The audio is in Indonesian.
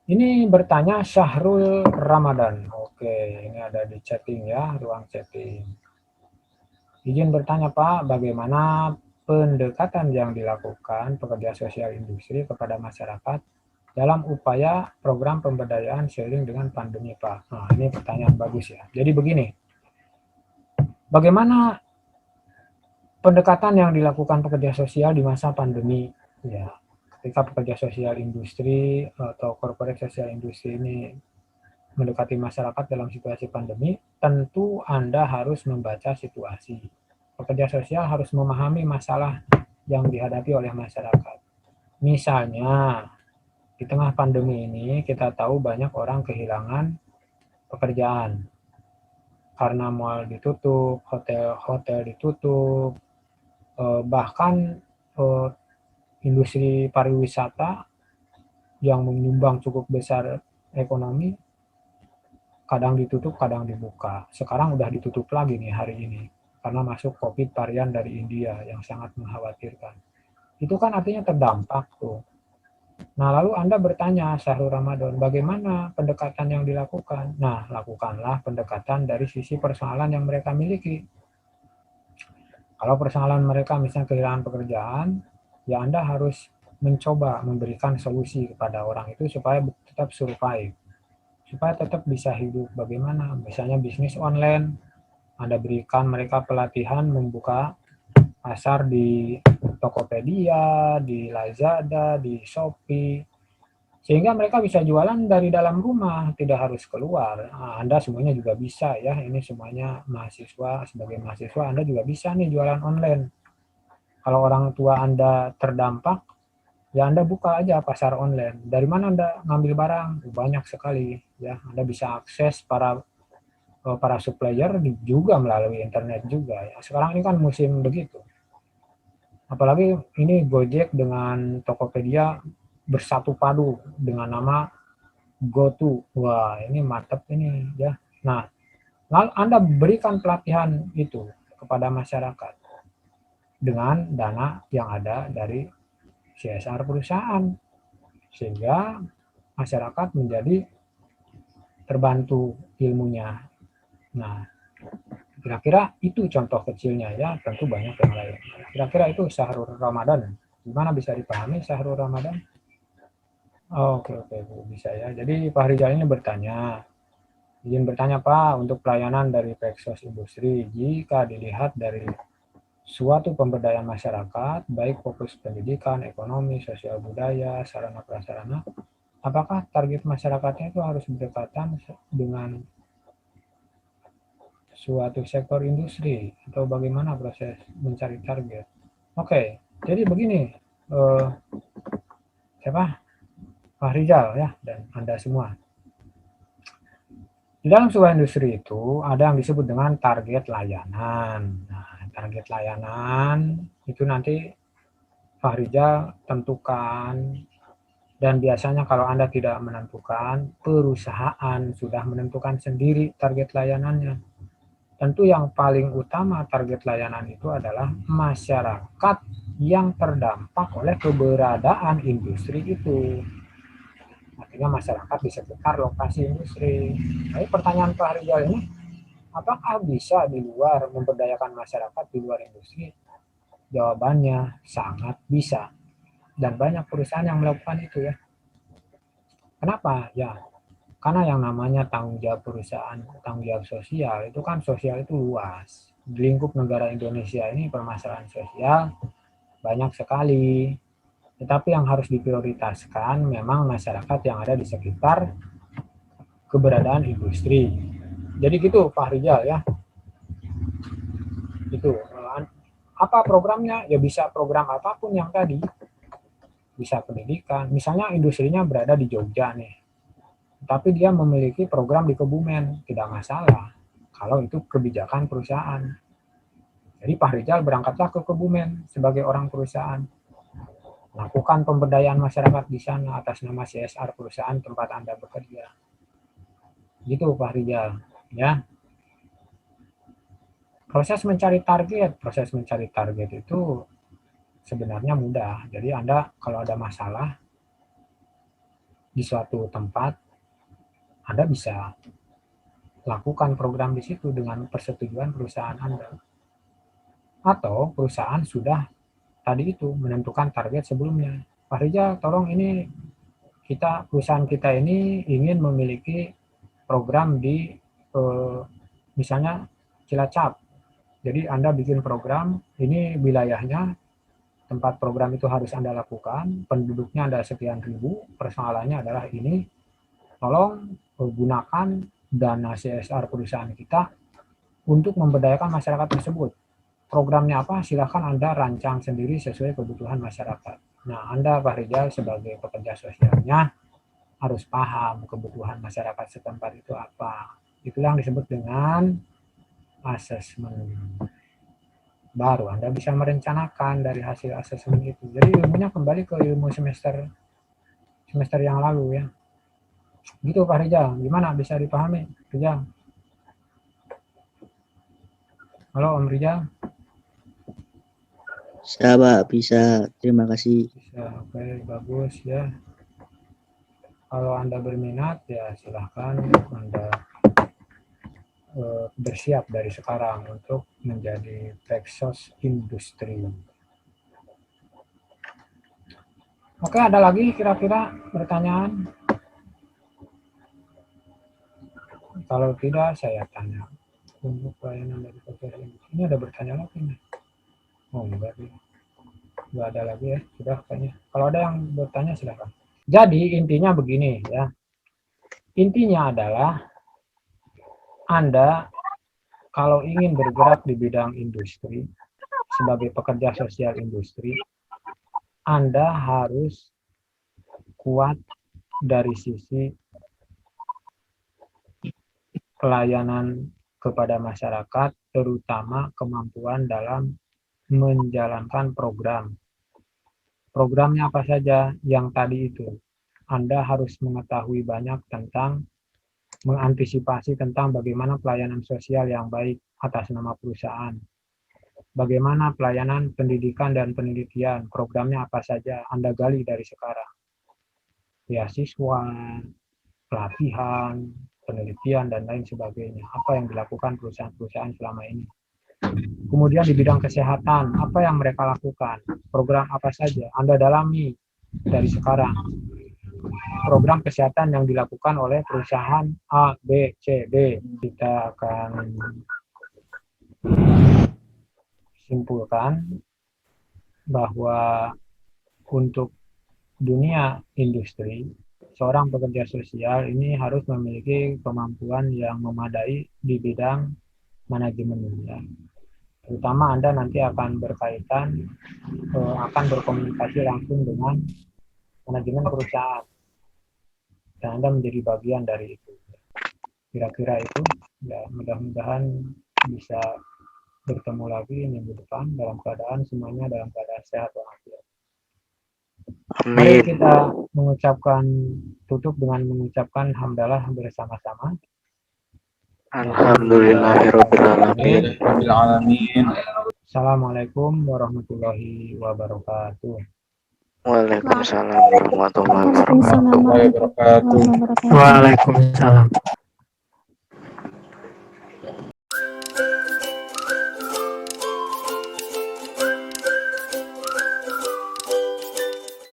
Ini bertanya Syahrul Ramadan. Oke, ini ada di chatting ya, ruang chatting. Izin bertanya Pak, bagaimana pendekatan yang dilakukan pekerja sosial industri kepada masyarakat dalam upaya program pemberdayaan seiring dengan pandemi Pak? Nah, ini pertanyaan bagus ya. Jadi begini, bagaimana pendekatan yang dilakukan pekerja sosial di masa pandemi? Ya, ketika pekerja sosial industri atau corporate sosial industri ini mendekati masyarakat dalam situasi pandemi, tentu Anda harus membaca situasi. Pekerja sosial harus memahami masalah yang dihadapi oleh masyarakat. Misalnya, di tengah pandemi ini kita tahu banyak orang kehilangan pekerjaan karena mal ditutup, hotel-hotel ditutup, bahkan eh, industri pariwisata yang menyumbang cukup besar ekonomi kadang ditutup, kadang dibuka. Sekarang udah ditutup lagi nih hari ini karena masuk COVID varian dari India yang sangat mengkhawatirkan. Itu kan artinya terdampak tuh. Nah, lalu Anda bertanya, Syahrul Ramadan, bagaimana pendekatan yang dilakukan? Nah, lakukanlah pendekatan dari sisi persoalan yang mereka miliki. Kalau persoalan mereka misalnya kehilangan pekerjaan, ya Anda harus mencoba memberikan solusi kepada orang itu supaya tetap survive, supaya tetap bisa hidup. Bagaimana? Misalnya bisnis online, Anda berikan mereka pelatihan membuka pasar di Tokopedia, di Lazada, di Shopee, sehingga mereka bisa jualan dari dalam rumah, tidak harus keluar. Nah, Anda semuanya juga bisa ya, ini semuanya mahasiswa, sebagai mahasiswa Anda juga bisa nih jualan online. Kalau orang tua Anda terdampak, ya Anda buka aja pasar online. Dari mana Anda ngambil barang? Banyak sekali ya. Anda bisa akses para supplier juga melalui internet juga ya. Sekarang ini kan musim begitu. Apalagi ini Gojek dengan Tokopedia bersatu padu dengan nama GoTo. Wah, ini mantap ini ya. Nah, lalu Anda berikan pelatihan itu kepada masyarakat dengan dana yang ada dari CSR perusahaan sehingga masyarakat menjadi terbantu ilmunya. Nah, kira-kira itu contoh kecilnya ya, tentu banyak yang lain. Kira-kira itu Syahrul Ramadan. Gimana bisa dipahami Syahrul Ramadan? Oh, oke, oke, bisa ya. Jadi Pak Rizal ini bertanya, izin bertanya Pak, untuk pelayanan dari Peksos Industri, jika dilihat dari suatu pemberdayaan masyarakat, baik fokus pendidikan, ekonomi, sosial budaya, sarana prasarana, apakah target masyarakatnya itu harus berdekatan dengan suatu sektor industri atau bagaimana proses mencari target? Oke, jadi begini, eh, siapa? Pak Rizal ya dan Anda semua. Di dalam sebuah industri itu ada yang disebut dengan target layanan. Nah, target layanan itu nanti Fahrizal tentukan, dan biasanya kalau Anda tidak menentukan, perusahaan sudah menentukan sendiri target layanannya. Tentu yang paling utama target layanan itu adalah masyarakat yang terdampak oleh keberadaan industri itu. Artinya masyarakat di sekitar lokasi industri. Jadi pertanyaan Pak Rizal ini, apakah bisa di luar memberdayakan masyarakat di luar industri? Jawabannya sangat bisa. Dan banyak perusahaan yang melakukan itu ya. Kenapa? Ya, karena yang namanya tanggung jawab perusahaan, tanggung jawab sosial, itu kan sosial itu luas. Di lingkup negara Indonesia ini permasalahan sosial banyak sekali. Tetapi yang harus diprioritaskan memang masyarakat yang ada di sekitar keberadaan industri. Jadi gitu Pak Rizal ya. Itu apa programnya? Ya bisa program apapun yang tadi. Bisa pendidikan. Misalnya industrinya berada di Jogja nih. Tapi dia memiliki program di Kebumen, tidak masalah kalau itu kebijakan perusahaan. Jadi Pak Rizal berangkatlah ke Kebumen sebagai orang perusahaan, lakukan pemberdayaan masyarakat di sana atas nama CSR perusahaan tempat Anda bekerja. Gitu Pak Rizal, ya. Proses mencari target itu sebenarnya mudah. Jadi Anda kalau ada masalah, di suatu tempat, Anda bisa lakukan program di situ dengan persetujuan perusahaan Anda. Atau perusahaan sudah tadi itu menentukan target sebelumnya. Pak Rijal, tolong ini perusahaan kita ini ingin memiliki program di misalnya Cilacap. Jadi Anda bikin program, ini wilayahnya, tempat program itu harus Anda lakukan, penduduknya ada sekian ribu, persoalannya adalah ini, tolong gunakan dana CSR perusahaan kita untuk memberdayakan masyarakat tersebut. Programnya apa? Silakan Anda rancang sendiri sesuai kebutuhan masyarakat. Nah, Anda Pak Rijal sebagai pekerja sosialnya harus paham kebutuhan masyarakat setempat itu apa. Itulah yang disebut dengan asesmen. Baru Anda bisa merencanakan dari hasil asesmen itu. Jadi ilmunya kembali ke ilmu semester yang lalu ya. Gitu Pak Rijal, gimana bisa dipahami Rijal? Halo Om Rijal? Bisa Pak, bisa. Terima kasih. Bisa, oke, bagus ya. Kalau Anda berminat ya silahkan Anda bersiap dari sekarang untuk menjadi Texas Industri. Oke, ada lagi kira-kira pertanyaan? Kalau tidak, saya tanya. Untuk pelayanan dari Texas Industri. Ini ada bertanya lagi nih. Oh, enggak. Enggak ada lagi ya, sudah kayaknya. Kalau ada yang bertanya silahkan. Jadi intinya begini ya. Intinya adalah Anda kalau ingin bergerak di bidang industri sebagai pekerja sosial industri, Anda harus kuat dari sisi pelayanan kepada masyarakat, terutama kemampuan dalam menjalankan program. Programnya apa saja yang tadi itu? Anda harus mengetahui banyak tentang mengantisipasi tentang bagaimana pelayanan sosial yang baik atas nama perusahaan. Bagaimana pelayanan pendidikan dan penelitian, programnya apa saja, Anda gali dari sekarang. Beasiswa, pelatihan, penelitian, dan lain sebagainya. Apa yang dilakukan perusahaan-perusahaan selama ini. Kemudian di bidang kesehatan, apa yang mereka lakukan, program apa saja, Anda dalami dari sekarang. Program kesehatan yang dilakukan oleh perusahaan A, B, C, D. Kita akan simpulkan bahwa untuk dunia industri, seorang pekerja sosial ini harus memiliki kemampuan yang memadai di bidang manajemen. Ya. Terutama Anda nanti akan berkaitan, akan berkomunikasi langsung dengan manajemen perusahaan. Dan Anda menjadi bagian dari itu. Kira-kira itu, ya mudah-mudahan bisa bertemu lagi minggu depan dalam keadaan semuanya dalam keadaan sehat walafiat. Mari kita mengucapkan tutup dengan mengucapkan hamdalah bersama-sama. Alhamdulillahirobbilalamin. Assalamualaikum warahmatullahi wabarakatuh. Waalaikumsalam warahmatullahi wabarakatuh. Waalaikumsalam.